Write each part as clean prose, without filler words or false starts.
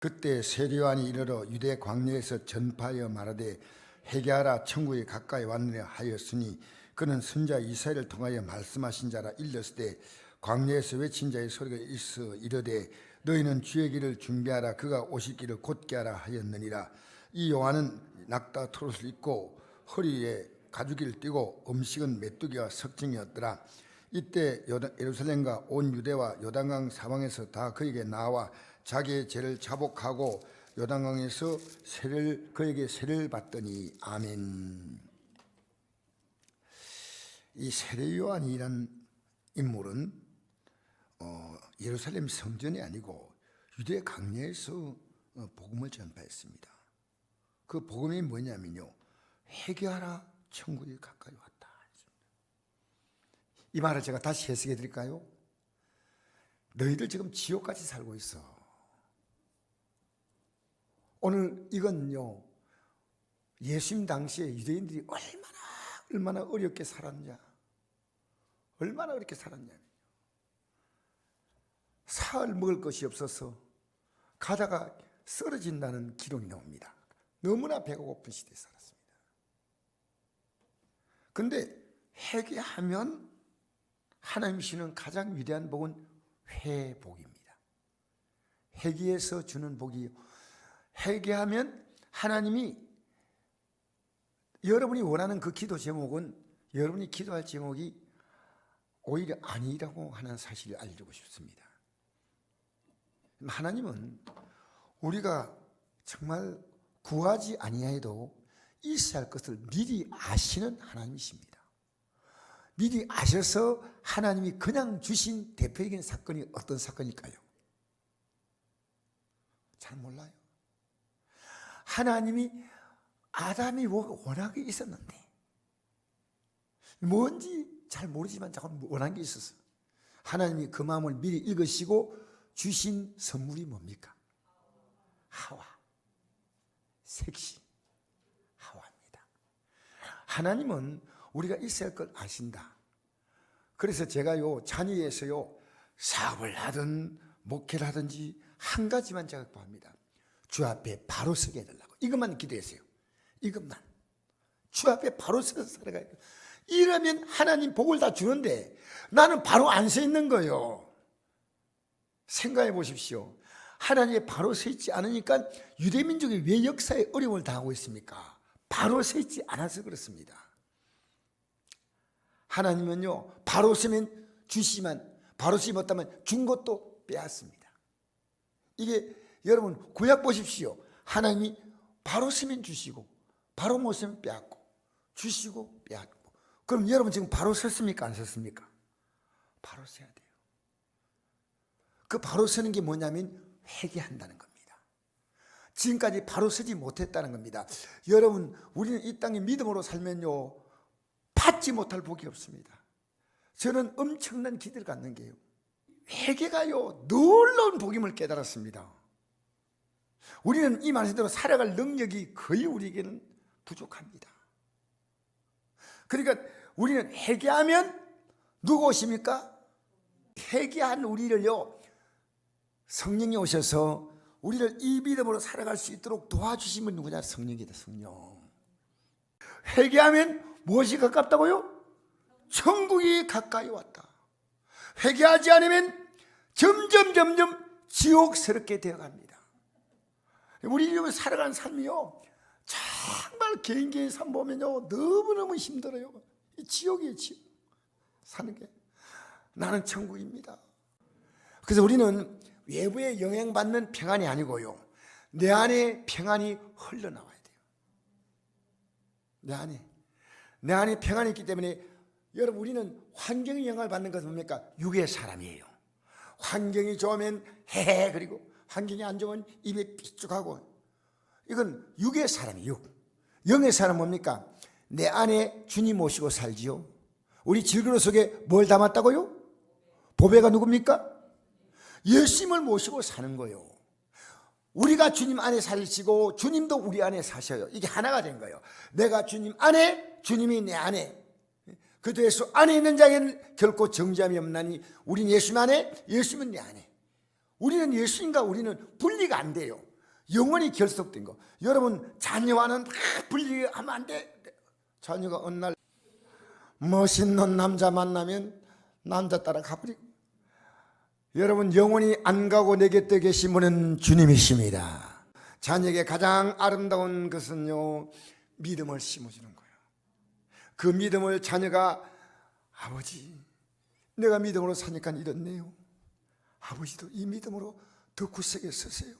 그때 세례요한이 이르러 유대 광야에서 전파하여 말하되 회개하라 천국이 가까이 왔느냐 하였으니 그는 선자 이사야를 통하여 말씀하신 자라 일렀으되 광야에서 외친 자의 소리가 있어 이르되 너희는 주의 길을 준비하라 그가 오실 길을 곧게 하라 하였느니라. 이 요한은 낙타 트롯을 입고 허리에 가죽을 띠고 음식은 메뚜기와 석증이었더라. 이때 예루살렘과 온 유대와 요단강 사방에서 다 그에게 나와 자기의 죄를 자복하고 요단강에서 그에게 세례를 받더니 아멘. 이 세례 요한이란 인물은 예루살렘 성전이 아니고 유대 광야에서 복음을 전파했습니다. 그 복음이 뭐냐면요, 회개하라 천국이 가까이 왔다. 이 말을 제가 다시 해석해 드릴까요? 너희들 지금 지옥같이 살고 있어. 오늘 이건요, 예수님 당시에 유대인들이 얼마나 어렵게 살았냐, 얼마나 어렵게 살았냐. 사흘 먹을 것이 없어서 가다가 쓰러진다는 기록이 나옵니다. 너무나 배가 고픈 시대에 살았습니다. 그런데 회개하면 하나님 주시는 가장 위대한 복은 회복입니다. 회개에서 주는 복이요, 회개하면 하나님이 여러분이 원하는 그 기도 제목은, 여러분이 기도할 제목이 오히려 아니라고 하는 사실을 알려주고 싶습니다. 하나님은 우리가 정말 구하지 아니하여도 있어야 할 것을 미리 아시는 하나님이십니다. 미리 아셔서 하나님이 그냥 주신 대표적인 사건이 어떤 사건일까요? 잘 몰라요. 하나님이 아담이 원한 게 있었는데, 뭔지 잘 모르지만 자꾸 원한 게 있었어. 하나님이 그 마음을 미리 읽으시고 주신 선물이 뭡니까? 하와, 섹시 하와입니다. 하나님은 우리가 있어야 할 걸 아신다. 그래서 제가요, 자녀에서요, 사업을 하든 목회를 하든지 한 가지만 제가 구합니다. 주 앞에 바로 서게 해달라고. 이것만 기도했어요. 이것만. 주 앞에 바로 서서 살아가야 돼요. 이러면 하나님 복을 다 주는데 나는 바로 안 서 있는 거예요. 생각해 보십시오. 하나님이 바로 서 있지 않으니까 유대민족이 왜 역사에 어려움을 당하고 있습니까? 바로 서 있지 않아서 그렇습니다. 하나님은요, 바로 서면 주시만, 바로 서지 못하면 준 것도 빼앗습니다. 이게 여러분 구약 보십시오. 하나님이 바로 서면 주시고 바로 못 서면 빼앗고, 주시고 빼앗고. 그럼 여러분 지금 바로 섰습니까? 안 섰습니까? 바로 서야 돼요. 그 바로 서는 게 뭐냐면 회개한다는 겁니다. 지금까지 바로 서지 못했다는 겁니다. 여러분, 우리는 이 땅에 믿음으로 살면요, 받지 못할 복이 없습니다. 저는 엄청난 기대를 갖는 게요, 회개가요 놀라운 복임을 깨달았습니다. 우리는 이 말씀대로 살아갈 능력이 거의 우리에게는 부족합니다. 그러니까 우리는 회개하면 누가 오십니까? 회개한 우리를요, 성령이 오셔서 우리를 이 믿음으로 살아갈 수 있도록 도와주시면 누구냐? 성령이다, 성령. 회개하면 무엇이 가깝다고요? 천국이 가까이 왔다. 회개하지 않으면 점점 지옥스럽게 되어갑니다. 우리 이렇게 살아가는 삶이요, 정말 개인의 삶 보면요, 너무너무 힘들어요. 지옥이에요, 지옥. 사는 게. 나는 천국입니다. 그래서 우리는 외부에 영향받는 평안이 아니고요, 내 안에 평안이 흘러나와야 돼요. 내 안에 평안이 있기 때문에 여러분, 우리는 환경의 영향을 받는 것은 뭡니까? 육의 사람이에요. 환경이 좋으면 헤헤 그리고 환경이 안 좋으면 입에 삐죽하고, 이건 육의 사람이에요. 영의 사람은 뭡니까? 내 안에 주님 모시고 살지요. 우리 질그릇 속에 뭘 담았다고요? 보배가 누굽니까? 예수님을 모시고 사는 거예요. 우리가 주님 안에 살시고 주님도 우리 안에 사셔요. 이게 하나가 된 거예요. 내가 주님 안에, 주님이 내 안에. 그리스도 예수 안에 있는 자에게는 결코 정죄함이 없나니 우리는 예수님 안에, 예수님은 내 안에. 우리는 예수님과 우리는 분리가 안 돼요. 영원히 결속된 거. 여러분 자녀와는 분리하면 안 돼. 자녀가 어느 날 멋있는 남자 만나면 남자 따라 가버리고. 여러분 영원히 안 가고 내 곁에 계신 분은 주님이십니다. 자녀에게 가장 아름다운 것은요, 믿음을 심어주는 거예요. 그 믿음을 자녀가 아버지 내가 믿음으로 사니까 이렇네요. 아버지도 이 믿음으로 더 굳세게 서세요.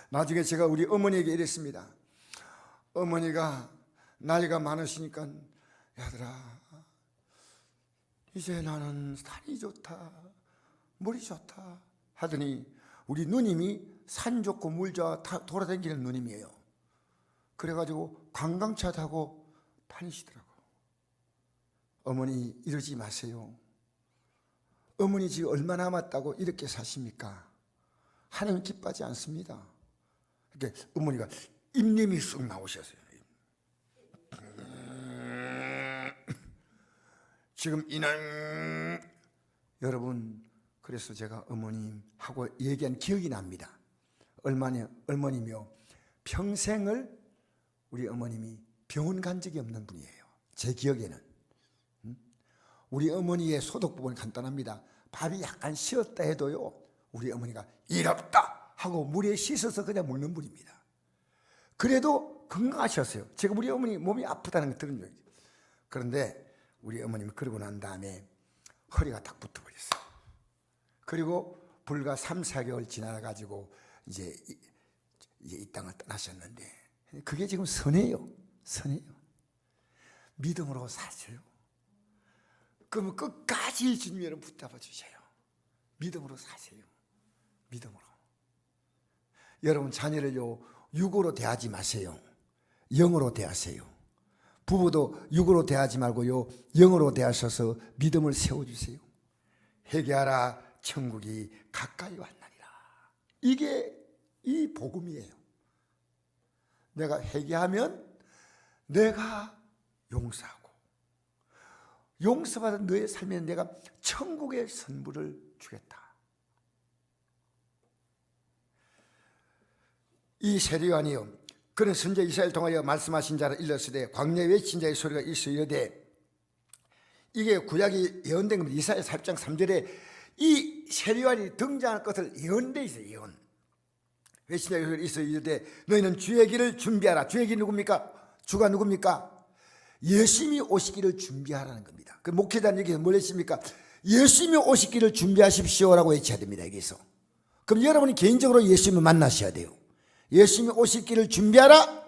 나중에 제가 우리 어머니에게 이랬습니다. 어머니가 나이가 많으시니까 야들아 이제 나는 산이 좋다 물이 좋다 하더니 우리 누님이 산 좋고 물 좋아 돌아다니는 누님이에요. 그래가지고 관광차 타고 다니시더라고. 어머니 이러지 마세요. 어머니 지금 얼마 남았다고 이렇게 사십니까? 하나님 기뻐하지 않습니다. 그러니까 어머니가 입님이 쑥 나오셨어요. 지금 이는 여러분 그래서 제가 어머님하고 얘기한 기억이 납니다. 어머니며 평생을 우리 어머님이 병원 간 적이 없는 분이에요. 제 기억에는. 우리 어머니의 소득 부분은 간단합니다. 밥이 약간 쉬었다 해도요 우리 어머니가 일 없다 하고 물에 씻어서 그냥 먹는 분입니다. 그래도 건강하셨어요. 제가 우리 어머니 몸이 아프다는 걸 들은 적이 있어요. 그런데 우리 어머님이 그러고 난 다음에 허리가 딱 붙어버렸어요. 그리고 불과 3, 4개월 지나가지고 이제 이 땅을 떠나셨는데 그게 지금 선해요. 선해요. 믿음으로 사세요. 그러면 끝까지 주님을 붙잡아 주세요. 믿음으로 사세요. 믿음으로. 여러분 자녀를요 육으로 대하지 마세요. 영으로 대하세요. 부부도 육으로 대하지 말고요 영으로 대하셔서 믿음을 세워주세요. 회개하라 천국이 가까이 왔나니라. 이게 이 복음이에요. 내가 회개하면 내가 용서하고 용서받은 너의 삶에 내가 천국의 선물을 주겠다. 이 세례요한이요 그는 선지자 이사야를 통하여 말씀하신 자를 일렀으되 광야에 외친 자의 소리가 있으려되 이게 구약이 예언된 겁니다. 이사야 4장 3절에 이 세례요한이 등장할 것을 예언돼 있어요. 예언. 외친 자의 소리가 있으려되 너희는 주의 길을 준비하라. 주의 길이 누굽니까? 주가 누굽니까? 예수님이 오시기를 준비하라는 겁니다. 그 목회자는 여기서 뭘 했습니까? 예수님이 오시기를 준비하십시오라고 외쳐야 됩니다. 여기서. 그럼 여러분이 개인적으로 예수님을 만나셔야 돼요. 예수님이 오실 길을 준비하라.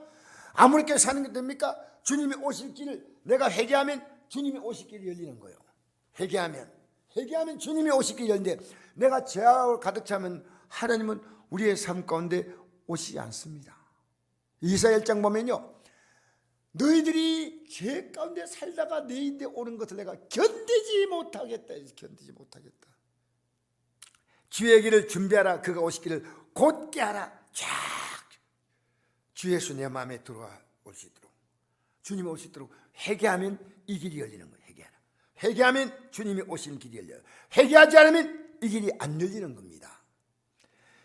아무렇게 사는 게 됩니까? 주님이 오실 길을 내가 회개하면 주님이 오실 길이 열리는 거예요. 회개하면 주님이 오실 길이 열리는데 내가 죄악을 가득 차면 하나님은 우리의 삶 가운데 오시지 않습니다. 이사야 1장 보면요 너희들이 죄 가운데 살다가 내 인데 오는 것을 내가 견디지 못하겠다. 견디지 못하겠다. 주의 길을 준비하라. 그가 오실 길을 곧게 하라. 쫙 주 예수 내 마음에 들어올 수 있도록 주님이 올 수 있도록 회개하면 이 길이 열리는 거예요. 회개하라. 회개하면 주님이 오시는 길이 열려요. 회개하지 않으면 이 길이 안 열리는 겁니다.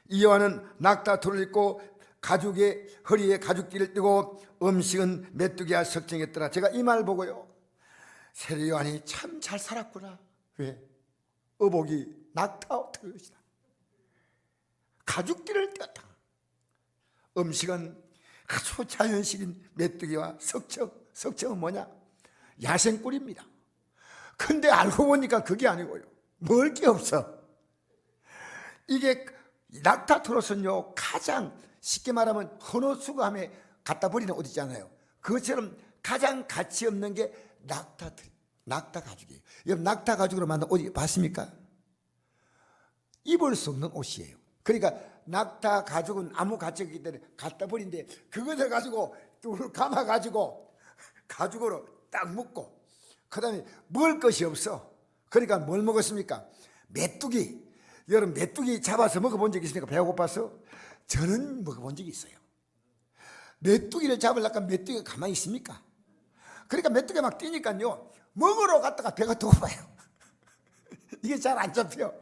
이 요한은 낙타 돌을 입고 가죽의 허리에 가죽띠를 띠고 음식은 메뚜기와 석정했더라. 제가 이 말 보고요 세례 요한이 참 잘 살았구나. 왜? 어복이 낙타 들으시다. 가죽띠를 띄었다. 음식은 아주 자연식인 메뚜기와 석청. 석청은 뭐냐? 야생꿀입니다. 근데 알고 보니까 그게 아니고요 먹을 게 없어. 이게 낙타 트롯은요 가장 쉽게 말하면 헌옷수거함에 갖다 버리는 옷 있잖아요. 그것처럼 가장 가치 없는 게 낙타 가죽이에요. 여러분 낙타 가죽으로 만든 옷이 봤습니까? 입을 수 없는 옷이에요. 그러니까 낙타 가죽은 아무 가치가 없기 때문에 갖다 버린데 그것을 가지고 또 감아가지고 가죽으로 딱 묶고 그 다음에 먹을 것이 없어. 그러니까 뭘 먹었습니까? 메뚜기. 여러분 메뚜기 잡아서 먹어본 적 있습니까? 배가 고파서? 저는 먹어본 적이 있어요. 메뚜기를 잡으려니까 메뚜기가 가만히 있습니까? 그러니까 메뚜기가 막 뛰니까요 먹으러 갔다가 배가 더 고파요. 이게 잘 안 잡혀.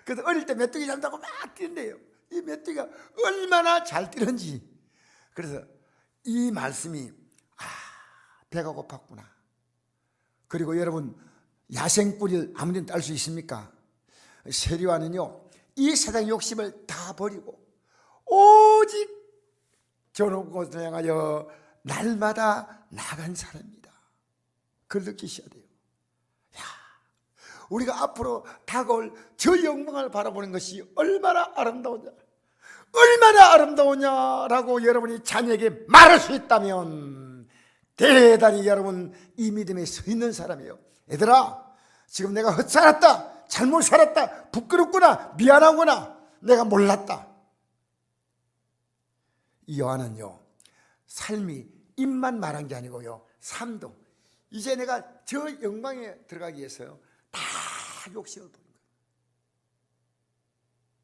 그래서 어릴 때 메뚜기 잡는다고 막 뛰는데요 이 메뚜기가 얼마나 잘 뛰는지. 그래서 이 말씀이 배가 고팠구나. 그리고 여러분, 야생꿀을 아무데나 딸 수 있습니까? 세리와는요, 이 세상 욕심을 다 버리고 오직 저 높은 곳을 향하여 날마다 나간 사람입니다. 그걸 느끼셔야 돼요. 우리가 앞으로 다가올 저 영광을 바라보는 것이 얼마나 아름다우냐, 얼마나 아름다우냐라고 여러분이 자녀에게 말할 수 있다면 대단히 여러분 이 믿음에 서 있는 사람이에요. 얘들아, 지금 내가 헛살았다, 잘못 살았다, 부끄럽구나, 미안하구나, 내가 몰랐다. 이 요한은요, 삶이 입만 말한 게 아니고요, 삶도, 이제 내가 저 영광에 들어가기 위해서요, 다 욕심을 부린 거예요.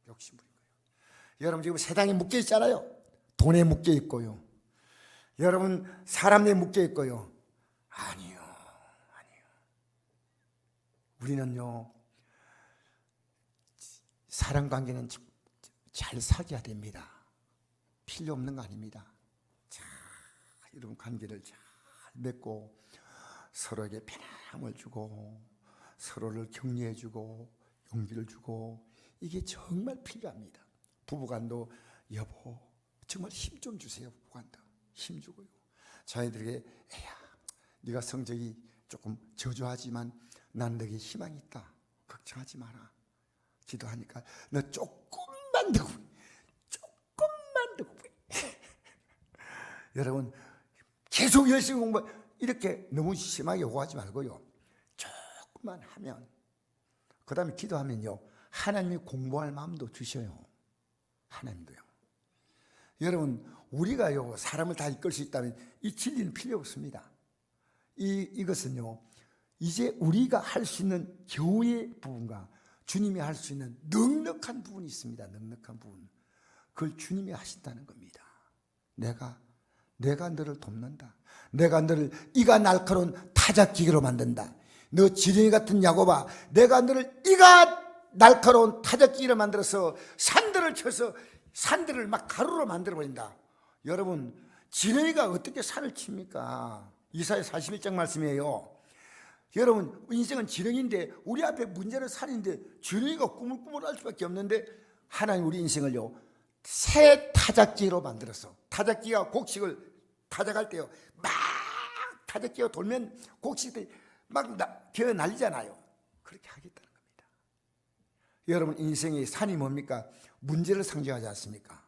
욕심 부린 거예요. 여러분 지금 세상에 묶여 있잖아요. 돈에 묶여 있고요. 여러분 사람에 묶여 있고요. 아니요. 우리는요, 사랑관계는 잘 사귀어야 됩니다. 필요 없는 거 아닙니다. 자, 이런 관계를 잘 맺고 서로에게 편함을 주고 서로를 격려해주고 용기를 주고, 이게 정말 필요합니다. 부부간도 여보 정말 힘 좀 주세요. 부부간도 힘 주고요. 자녀들에게 애야, 네가 성적이 조금 저조하지만 난 너에게 희망이 있다. 걱정하지 마라. 기도하니까 너 조금만 더 여러분 계속 열심히 공부, 이렇게 너무 심하게 요구하지 말고요, 조금만 하면, 그 다음에 기도하면요, 하나님이 공부할 마음도 주셔요. 하나님도요. 여러분 우리가요 사람을 다 이끌 수 있다면 이 진리는 필요 없습니다. 이것은요, 이제 우리가 할 수 있는 교회의 부분과 주님이 할 수 있는 넉넉한 부분이 있습니다. 넉넉한 부분, 그걸 주님이 하신다는 겁니다. 내가 너를 돕는다. 내가 너를 이가 날카로운 타작기계로 만든다. 너 지렁이 같은 야곱아, 내가 너를 이가 날카로운 타작기계로 만들어서 산들을 쳐서 산들을 막 가루로 만들어버린다. 여러분 지렁이가 어떻게 산을 칩니까? 이사야 41장 말씀이에요. 여러분 인생은 지렁이인데 우리 앞에 문제는 산인데 지렁이가 꾸물꾸물할 수밖에 없는데, 하나님 우리 인생을요 새 타작기로 만들었어. 타작기가 곡식을 타작할 때요, 막 타작기가 돌면 곡식들이 막 기어 날리잖아요. 그렇게 하겠다는 겁니다. 여러분 인생의 산이 뭡니까? 문제를 상징하지 않습니까?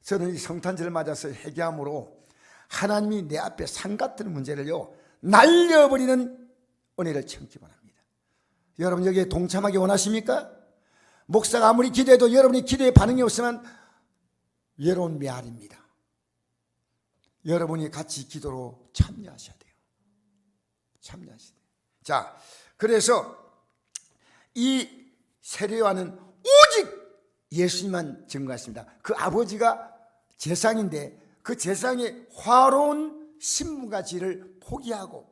저는 이 성탄절을 맞아서 회개함으로 하나님이 내 앞에 산 같은 문제를요 날려버리는 은혜를 청기 원합니다. 여러분 여기에 동참하기 원하십니까? 목사가 아무리 기도해도 여러분이 기도에 반응이 없으면 외로운 메아리입니다. 여러분이 같이 기도로 참여하셔야 돼요. 참여하셔야 돼요. 자, 그래서 이 세례요한은 오직 예수님만 증거했습니다. 그 아버지가 제상인데 그 제상의 화로운 신분가지를 포기하고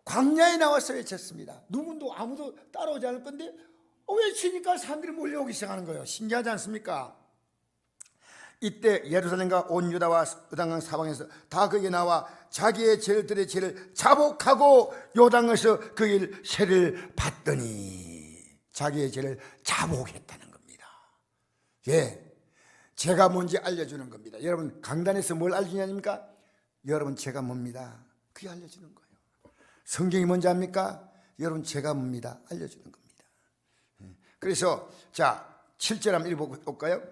광야에 나와서 외쳤습니다. 누구도 아무도 따라오지 않을 건데 외치니까 사람들이 몰려오기 시작하는 거예요. 신기하지 않습니까? 이때 예루살렘과 온 유다와 요단강 사방에서 다 거기에 나와 자기의 죄들의 죄를 자복하고 요단강에서 그 일 세를 받더니 자기의 죄를 자복했다는 겁니다. 예, 죄가 뭔지 알려주는 겁니다. 여러분 강단에서 뭘 알려주냐니까? 여러분 죄가 뭡니다. 그게 알려주는 거예요. 성경이 뭔지 압니까? 여러분 죄가 뭡니다. 알려주는 겁니다. 그래서 자 7절 한번 읽어볼까요?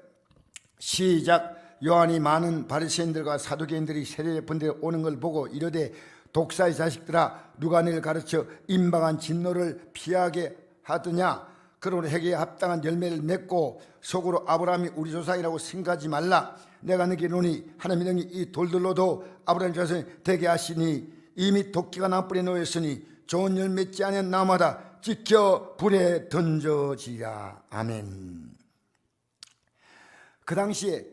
시작. 요한이 많은 바리새인들과 사두개인들이 세례 본데 오는 걸 보고 이르되 독사의 자식들아 누가 너를 가르쳐 임박한 진노를 피하게 하더냐. 그러므로 회개에 합당한 열매를 맺고 속으로 아브라함이 우리 조상이라고 생각하지 말라. 내가 너에게 이르노니 하나님이 너희 이 돌들로도 아브라함 자손이 되게 하시니 이미 도끼가 나무불에 놓였으니 좋은 열 맺지 않은 나무마다 찍혀 불에 던져지라. 아멘. 그 당시에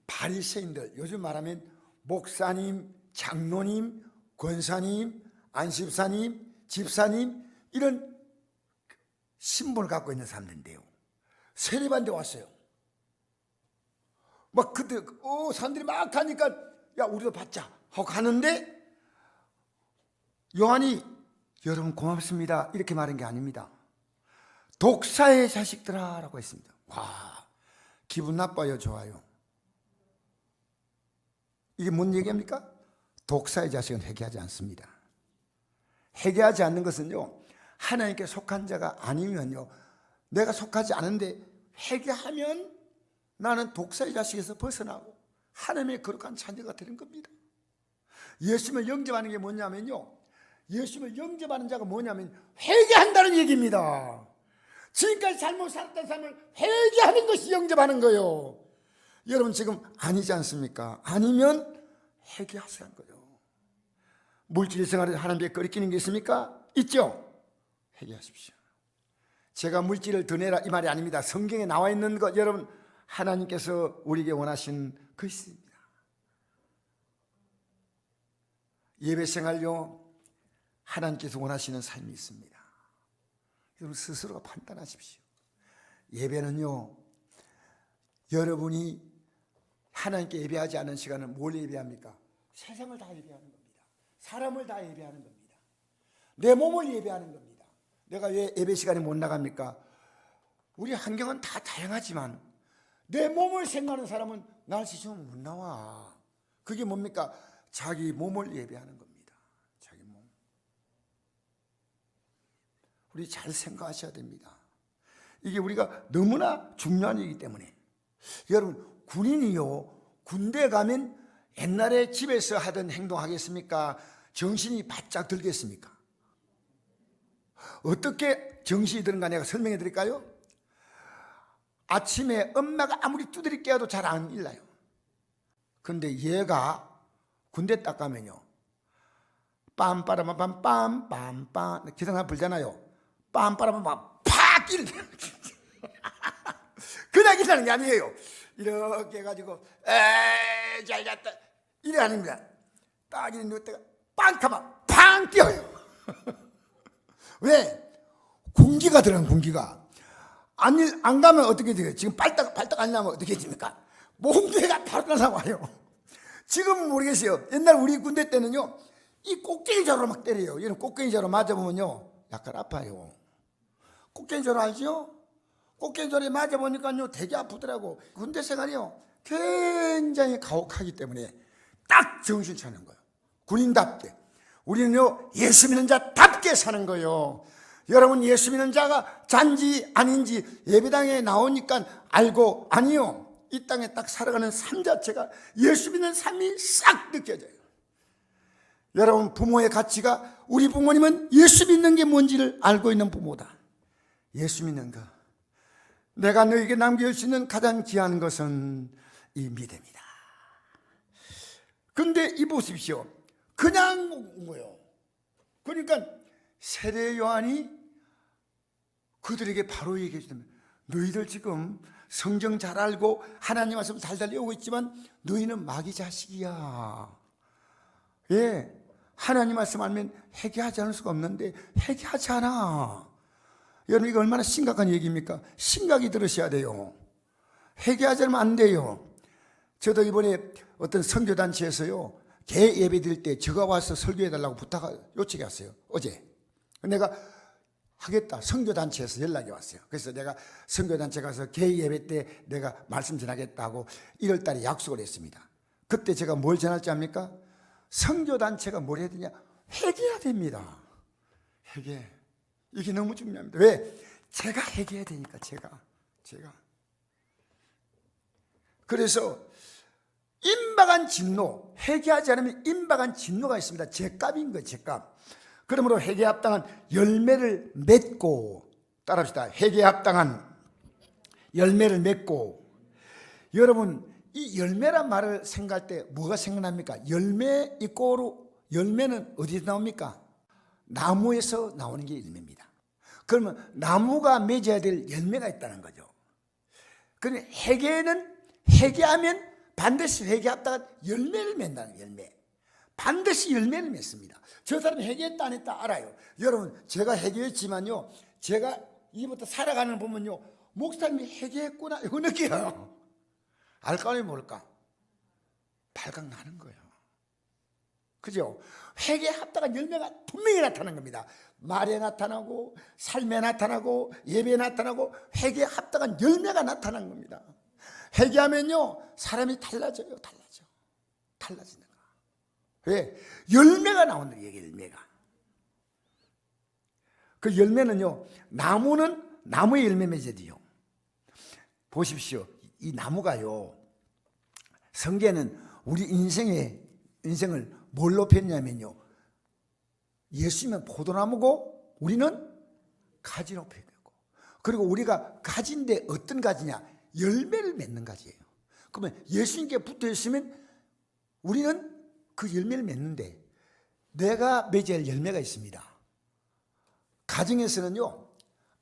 바리새인들, 요즘 말하면 목사님, 장로님, 권사님, 안십사님, 집사님 이런 신분을 갖고 있는 사람들인데요, 세례받는데 왔어요. 막 그때 사람들이 막 가니까 야 우리도 받자 하고 가는데 요한이 여러분 고맙습니다 이렇게 말한 게 아닙니다. 독사의 자식들아 라고 했습니다. 와, 기분 나빠요 좋아요? 이게 뭔 얘기입니까? 독사의 자식은 회개하지 않습니다. 회개하지 않는 것은요, 하나님께 속한 자가 아니면요, 내가 속하지 않은데 회개하면 나는 독사의 자식에서 벗어나고 하나님의 거룩한 자녀가 되는 겁니다. 예수님을 영접하는 게 뭐냐면요, 예수님을 영접하는 자가 뭐냐면 회개한다는 얘기입니다. 지금까지 잘못 살았던 삶을 회개하는 것이 영접하는 거예요. 여러분 지금 아니지 않습니까? 아니면 회개하세요 한 거예요. 물질 생활에 하나님께 거리끼는 게 있습니까? 있죠? 회개하십시오. 제가 물질을 더 내라 이 말이 아닙니다. 성경에 나와 있는 것 여러분 하나님께서 우리에게 원하신 것입니다. 예배 생활요 하나님께서 원하시는 삶이 있습니다. 여러분 스스로가 판단하십시오. 예배는요 여러분이 하나님께 예배하지 않은 시간은 뭘 예배합니까? 세상을 다 예배하는 겁니다. 사람을 다 예배하는 겁니다. 내 몸을 예배하는 겁니다. 내가 왜 예배 시간에 못 나갑니까? 우리 환경은 다 다양하지만 내 몸을 생각하는 사람은 날 지치면 못 나와. 그게 뭡니까? 자기 몸을 예배하는 겁니다. 자기 몸. 우리 잘 생각하셔야 됩니다. 이게 우리가 너무나 중요한 일이기 때문에 여러분 군인이요 군대 가면 옛날에 집에서 하던 행동 하겠습니까? 정신이 바짝 들겠습니까? 어떻게 정신이 드는가 내가 설명해 드릴까요? 아침에 엄마가 아무리 두드리 깨워도 잘 안 일어나요. 근데 얘가 군대 딱 가면요 빰빠라밤 빰빰빰 기상사 불잖아요. 빰빠라밤 팍 일어나요. 그냥 일어나는 게 아니에요. 이렇게 해가지고 에이 잘 잤다 이래 아닙니다. 딱 이래 누웠다가 빵 하면 팡 뛰어요. 왜? 군기가 들어간 군기가 안 가면 어떻게 돼요? 지금 발딱 안 나면 어떻게 됩니까? 몸무게가 바로 나와요. 지금은 모르겠어요. 옛날 우리 군대 때는요 이 꼭대기자로 막 때려요. 얘는 꼭대기자로 맞아보면요 약간 아파요. 꼭대기자로 알죠? 꼭대기자로 맞아보니까요 되게 아프더라고. 군대 생활이요 굉장히 가혹하기 때문에 딱 정신 차는 거예요. 군인답게 우리는요 예수 믿는 자답게 사는 거예요. 여러분 예수 믿는 자가 잔지 아닌지 예배당에 나오니까 알고 아니요 이 땅에 딱 살아가는 삶 자체가 예수 믿는 삶이 싹 느껴져요. 여러분 부모의 가치가 우리 부모님은 예수 믿는 게 뭔지를 알고 있는 부모다. 예수 믿는 거 내가 너에게 남길 수 있는 가장 귀한 것은 이 믿음이다. 근데 이 보십시오. 그냥 온 거예요. 그러니까 세례 요한이 그들에게 바로 얘기해 주면 너희들 지금 성경 잘 알고 하나님 말씀 달달 외우고 있지만 너희는 마귀 자식이야. 예, 하나님 말씀 알면 회개하지 않을 수가 없는데 회개하지 않아. 여러분 이거 얼마나 심각한 얘기입니까? 심각히 들으셔야 돼요. 회개하지 않으면 안 돼요. 저도 이번에 어떤 선교단체에서요 개 예배 드릴 때 저가 와서 설교해달라고 요청이 왔어요. 어제 내가 하겠다 선교단체에서 연락이 왔어요. 그래서 내가 선교단체 가서 개 예배 때 내가 말씀 전하겠다고 1월 달에 약속을 했습니다. 그때 제가 뭘 전할지 압니까? 선교단체가 뭘 해야 되냐? 회개해야 됩니다. 회개. 이게 너무 중요합니다. 왜? 제가 회개해야 되니까 제가 그래서 임박한 진노, 회개하지 않으면 임박한 진노가 있습니다. 죄값인 거예요. 죄값. 그러므로 회개에 합당한 열매를 맺고, 따라합시다. 회개에 합당한 열매를 맺고. 여러분 이 열매란 말을 생각할 때 뭐가 생각납니까? 열매 이꼬로 열매는 어디서 나옵니까? 나무에서 나오는 게 열매입니다. 그러면 나무가 맺어야 될 열매가 있다는 거죠. 그런데 회개하면 반드시 회개했다가 열매를 맺는다는 열매. 반드시 열매를 맺습니다. 저 사람이 회개했다 안 했다 알아요. 여러분 제가 회개했지만요 제가 이부터 살아가는 거 보면요 목사님이 회개했구나 이거 느껴요. 알까 아니 모를까? 발각 나는 거예요. 그죠? 회개에 합당한 열매가 분명히 나타난 겁니다. 말에 나타나고 삶에 나타나고 예배에 나타나고 회개에 합당한 열매가 나타난 겁니다. 회개하면요 사람이 달라져요. 달라지는 거. 왜? 열매가 나온다. 이게 열매가. 그 열매는요 나무는 나무의 열매 맺어야 돼요. 보십시오. 이 나무가요 성경에는 우리 인생을 뭘로 폈냐면요 예수님은 포도나무고 우리는 가지로 폈고, 그리고 우리가 가지인데 어떤 가지냐? 열매를 맺는 가지예요. 그러면 예수님께 붙어 있으면 우리는 그 열매를 맺는데 내가 맺어야 할 열매가 있습니다. 가정에서는요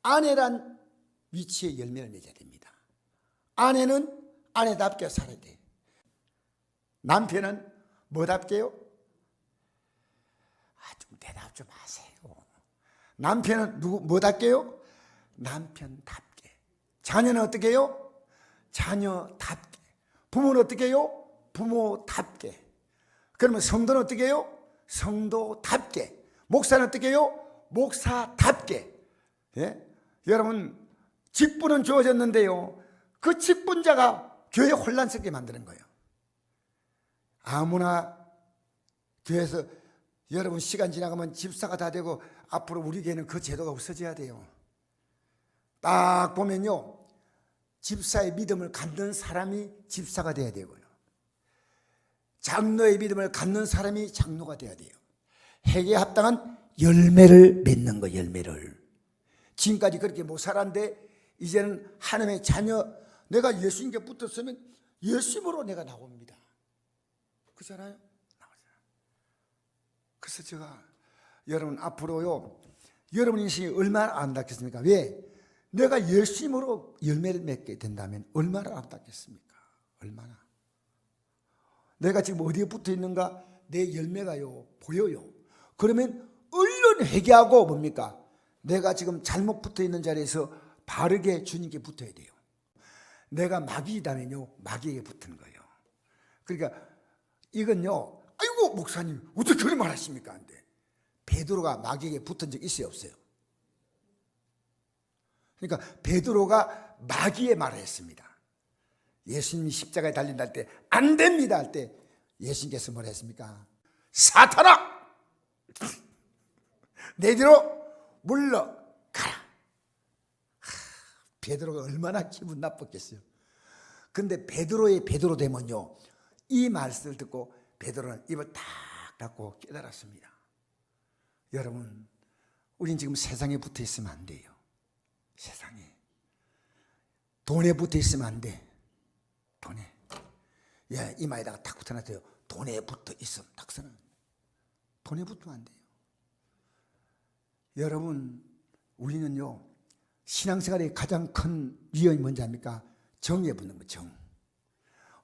아내란 위치에 열매를 맺어야 됩니다. 아내는 아내답게 살아야 돼. 남편은 뭐답게요? 좀 대답 좀 하세요. 남편은 뭐답게요? 남편답게. 자녀는 어떻게 해요? 자녀답게. 부모는 어떻게 해요? 부모답게. 그러면 성도는 어떻게 해요? 성도답게. 목사는 어떻게 해요? 목사답게. 예? 여러분 직분은 주어졌는데요 그 직분자가 교회 혼란스럽게 만드는 거예요. 아무나 교회에서 여러분 시간 지나가면 집사가 다 되고 앞으로 우리 교회는 그 제도가 없어져야 돼요. 딱 보면요 집사의 믿음을 갖는 사람이 집사가 돼야 되고요 장로의 믿음을 갖는 사람이 장로가 돼야 돼요. 회개에 합당한 열매를 맺는 거. 열매를. 지금까지 그렇게 못 살았는데 이제는 하나님의 자녀, 내가 예수님께 붙었으면 예수님으로 내가 나옵니다. 그렇잖아요? 나오잖아요. 그래서 제가 여러분 앞으로요 여러분 인생이 얼마나 아름답겠습니까? 왜? 내가 예수님으로 열매를 맺게 된다면 얼마나 아름답겠습니까? 얼마나. 내가 지금 어디에 붙어 있는가? 내 열매가요 보여요. 그러면 얼른 회개하고 뭡니까? 내가 지금 잘못 붙어 있는 자리에서 바르게 주님께 붙어야 돼요. 내가 마귀이다면요 마귀에게 붙는 거예요. 그러니까 이건요 아이고 목사님 어떻게 그런 말 하십니까? 안 돼. 베드로가 마귀에게 붙은 적 있어요 없어요? 그러니까 베드로가 마귀의 말을 했습니다. 예수님이 십자가에 달린다 할 때 안 됩니다 할 때 예수님께서 뭐라 했습니까? 사탄아 내 뒤로 물러가라. 베드로가 얼마나 기분 나빴겠어요. 근데 베드로의 베드로 되면요 이 말씀을 듣고 베드로는 입을 탁 닫고 깨달았습니다. 여러분 우린 지금 세상에 붙어 있으면 안 돼요. 세상에 돈에 붙어 있으면 안 돼. 돈에. 예, 이마에다가 탁 붙여놨어요. 돈에 붙어 있으면 딱 쓰는. 돈에 붙으면 안 돼요. 여러분 우리는요 신앙생활의 가장 큰 위험이 뭔지 압니까? 정에 붙는 거. 정.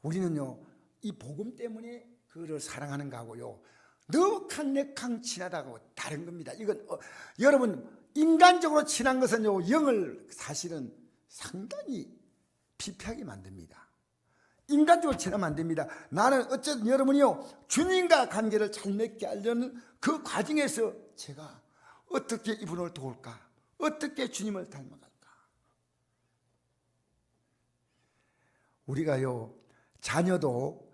우리는요 이 복음 때문에 그를 사랑하는 거하고요 너무 강력한 친하다고 다른 겁니다. 이건 여러분 인간적으로 친한 것은요 영을 사실은 상당히 피폐하게 만듭니다. 인간적으로 친하면 안 됩니다. 나는 어쨌든 여러분이요 주님과 관계를 잘 맺게 하려는 그 과정에서 제가 어떻게 이분을 도울까? 어떻게 주님을 닮아갈까? 우리가요 자녀도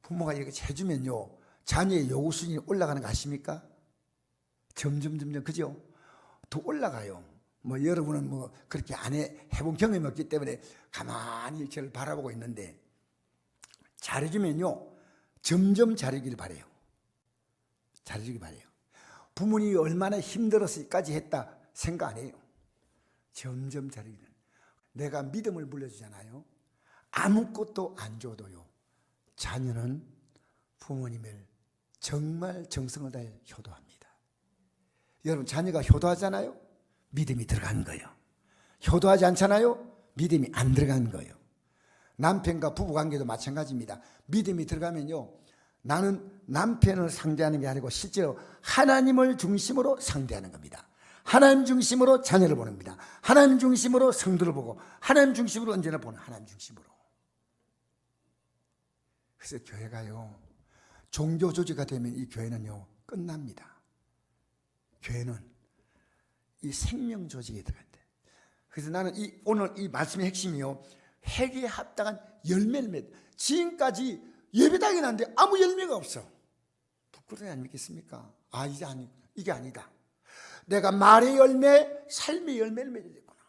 부모가 이렇게 해주면요 자녀의 요구 수준이 올라가는 거 아십니까? 점점 그죠? 더 올라가요. 뭐 여러분은 뭐 그렇게 안 해본 경험이 없기 때문에 가만히 저를 바라보고 있는데 잘해주면요 점점 잘해주길 바래요. 잘해주길 바래요. 부모님이 얼마나 힘들어서까지 했다 생각 안 해요. 점점 잘해주는. 내가 믿음을 물려주잖아요. 아무것도 안 줘도요 자녀는 부모님을 정말 정성을 다해 효도합니다. 여러분 자녀가 효도하잖아요. 믿음이 들어가는 거예요. 효도하지 않잖아요. 믿음이 안 들어가는 거예요. 남편과 부부관계도 마찬가지입니다. 믿음이 들어가면요 나는 남편을 상대하는 게 아니고 실제로 하나님을 중심으로 상대하는 겁니다. 하나님 중심으로 자녀를 보는 겁니다. 하나님 중심으로 성도를 보고 하나님 중심으로 언제나 보는 하나님 중심으로. 그래서 교회가요, 종교 조직가 되면 이 교회는요 끝납니다. 교회는 이 생명 조직에 들어간대. 그래서 나는 오늘 이 말씀의 핵심이요, 회개에 합당한 열매를 맺. 지금까지 예배당이 났는데 아무 열매가 없어. 부끄러움이 아니겠습니까? 아, 이게 아니다. 내가 말의 열매, 삶의 열매를 맺어야 되구나.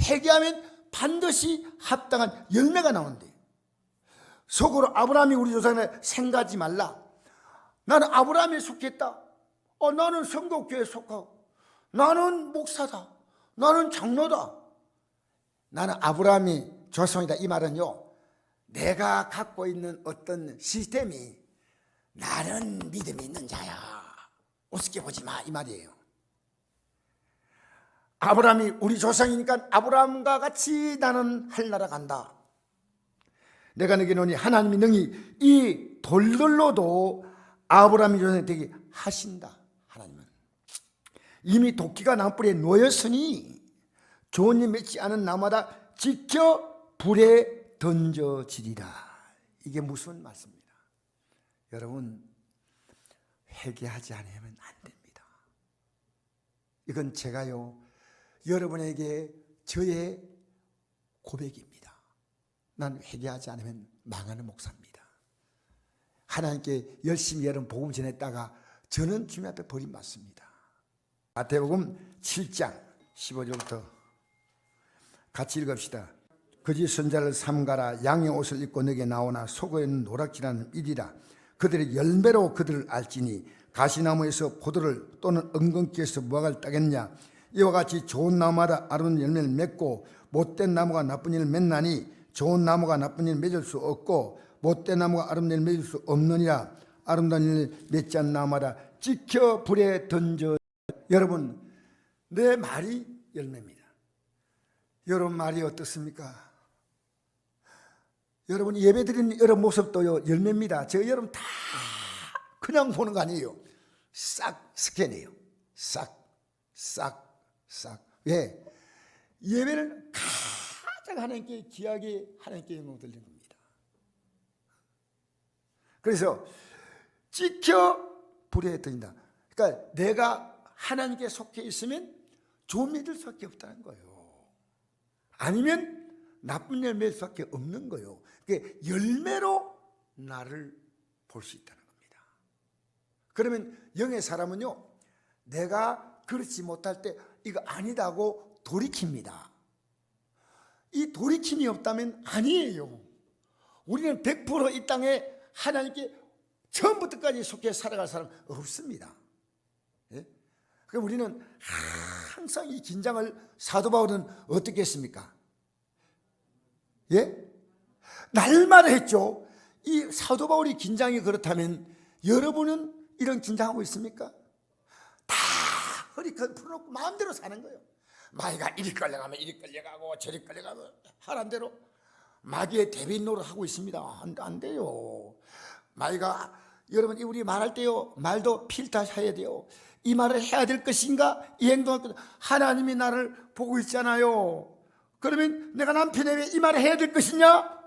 회개하면 반드시 합당한 열매가 나온대. 속으로 아브라함이 우리 조상에 생각하지 말라. 나는 아브라함에 속했다. 나는 성도교회에 속하고, 나는 목사다, 나는 장로다, 나는 아브라함이 조상이다. 이 말은요, 내가 갖고 있는 어떤 시스템이 나는 믿음이 있는 자야, 우습게 보지 마, 이 말이에요. 아브라함이 우리 조상이니까 아브라함과 같이 나는 할나라 간다. 내가 너희노니 하나님이 능히 이 돌들로도 아브라함이 조상이 되게 하신다. 하나님은 이미 도끼가 나무불에 놓였으니 좋은 일 맺지 않은 나무마다 지켜 불에 던져지리라. 이게 무슨 말씀입니다. 여러분, 회개하지 않으면 안 됩니다. 이건 제가요, 여러분에게 저의 고백입니다. 난 회개하지 않으면 망하는 목사입니다. 하나님께 열심히 여러분 복음 전했다가 저는 주님 앞에 버림받습니다. 마태복음 7장 15절부터 같이 읽읍시다. 거짓 선자를 삼가라. 양의 옷을 입고 내게 나오나 속에는 노랗지라는 일이라. 그들의 열매로 그들을 알지니 가시나무에서 포도를 또는 엉겅퀴에서 무화과를 따겠냐. 이와 같이 좋은 나무마다 아름다운 열매를 맺고 못된 나무가 나쁜 일을 맺나니 좋은 나무가 나쁜 일을 맺을 수 없고 못된 나무가 아름다운 일을 맺을 수 없느니라. 아름다운 일을 맺지 않는 나무마다 찍혀 불에 던져. 여러분, 내 말이 열매입니다. 여러분 말이 어떻습니까? 여러분 예배드리는 여러분 모습도 열매입니다. 제가 여러분 다 그냥 보는 거 아니에요. 싹 스캔해요. 싹. 왜? 예배는 가장 하나님께 귀하게 하나님께 영광 돌리는 겁니다. 그래서 찍혀 불에 던진다. 그러니까 내가 하나님께 속해 있으면 좋은 믿을 수밖에 없다는 거예요. 아니면 나쁜 열매일 수밖에 없는 거예요. 그러니까 열매로 나를 볼 수 있다는 겁니다. 그러면 영의 사람은요, 내가 그렇지 못할 때 이거 아니다고 돌이킵니다. 이 돌이킴이 없다면 아니에요. 우리는 100% 이 땅에 하나님께 처음부터까지 속해 살아갈 사람 없습니다. 예? 그럼 우리는 항상 이 긴장을, 사도 바울은 어떻게 했습니까? 예? 날마다 했죠. 이 사도 바울이 긴장이 그렇다면 여러분은 이런 긴장하고 있습니까? 다 허리 풀어놓고 마음대로 사는 거예요. 마귀가 이리 끌려가면 이리 끌려가고 저리 끌려가면 하란 대로 마귀의 대변 노릇하고 있습니다. 안 돼요. 마귀가, 여러분 우리 말할 때요, 말도 필터해야 돼요. 이 말을 해야 될 것인가, 이 행동할 것, 하나님이 나를 보고 있잖아요. 그러면 내가 남편에게 이 말을 해야 될 것이냐,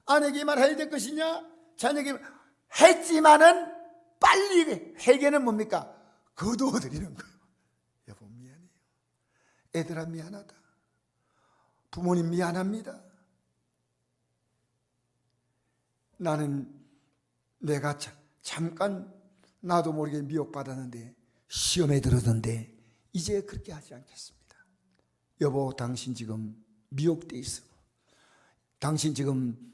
아내에게 이 말을 해야 될 것이냐, 자녀에게 했지만은 빨리 회개는 뭡니까? 거두어드리는 거예요. 여보 미안해요. 애들아 미안하다. 부모님 미안합니다. 나는 내가 잠깐 나도 모르게 미혹받았는데, 시험에 들었는데 이제 그렇게 하지 않겠습니다. 여보, 당신 지금 미혹돼 있어. 당신 지금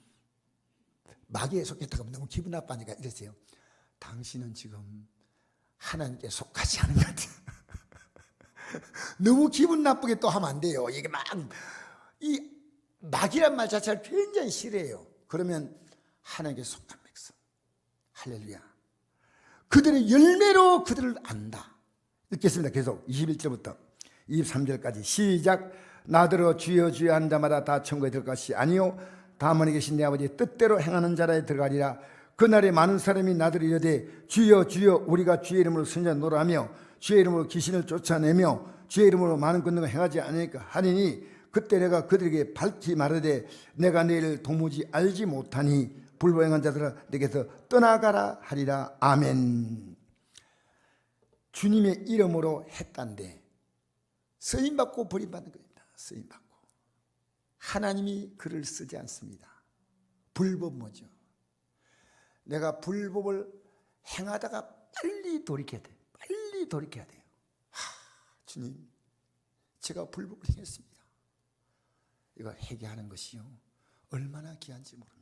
마귀에 속했다가 너무 기분 나빠하니까 이러세요. 당신은 지금 하나님께 속하지 않은 것 같아요. 너무 기분 나쁘게 또 하면 안 돼요. 이게 막 이 마귀란 말 자체를 굉장히 싫어해요. 그러면 하나님께 속한 백성, 할렐루야, 그들의 열매로 그들을 안다. 읽겠습니다. 계속 21절부터 23절까지 시작. 나더러 주여 주여 한 자마다 다 천국에 들어갈 것이 아니요 다만에 계신 내 아버지의 뜻대로 행하는 자라에 들어가리라. 그날에 많은 사람이 나더러 이르되 주여 주여 우리가 주의 이름으로 선지자노라 하며 주의 이름으로 귀신을 쫓아내며 주의 이름으로 많은 권능을 행하지 않으니까 하리니 그때 내가 그들에게 밝히 말하되 내가 너희를 도무지 알지 못하니 불법 행한 자들아 내게서 떠나가라 하리라. 아멘. 주님의 이름으로 했단데 쓰임받고 버림받는 겁니다. 쓰임받고. 하나님이 글을 쓰지 않습니다. 불법 뭐죠? 내가 불법을 행하다가 빨리 돌이켜야 돼. 빨리 돌이켜야 돼요. 주님, 제가 불법을 행했습니다. 이거 회개하는 것이요 얼마나 귀한지 모릅니다.